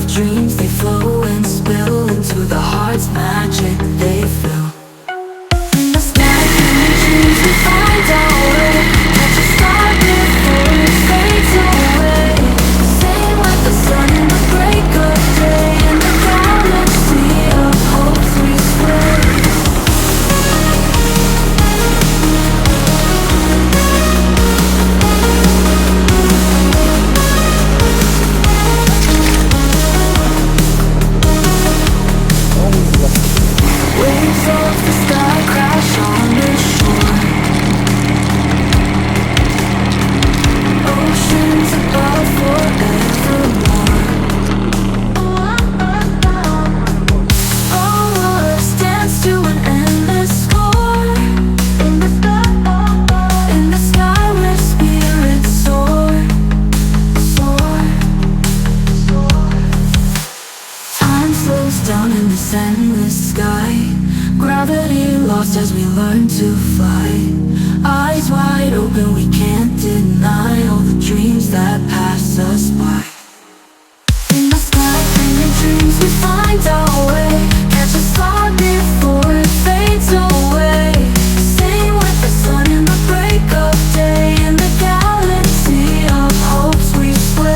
dreams, they flow and spill into the heart's magic they feel. In the sky, in the dreams, we find our way. Catch a star before it fades away. Sing like the sun in the break of day. In the galaxy of hopes we sway. Waves of the sky crash on the shore. Oceans above forevermore. All of us dance to an endless score. In the sky where spirits soar, soar. Time slows down in this endless sky. Gravity lost as we learn to fly. Eyes wide open, we can't deny all the dreams that pass us by. In the sky, in the dreams, we find our way. Catch a star before it fades away. Sing with the sun in the break of day. In the galaxy of hopes we sway.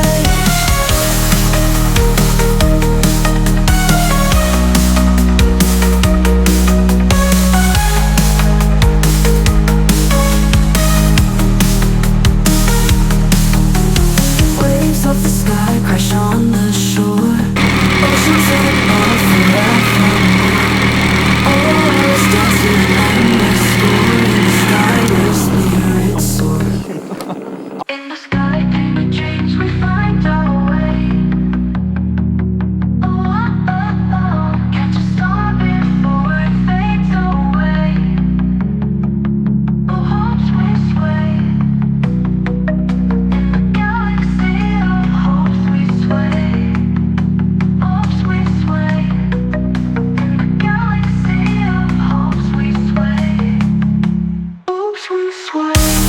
Waves of the sky crash on the shore. Oceans above forevermore. Always dancing and the score. In the sky where spirits soar. In the sky, in the dreams, we find our way. Oh, oh, oh, oh. Catch a star before it fades away. Oh, hopes we sway. In the galaxy of hopes we sway. Hopes we sway. In the galaxy of hopes we sway. Hopes we sway.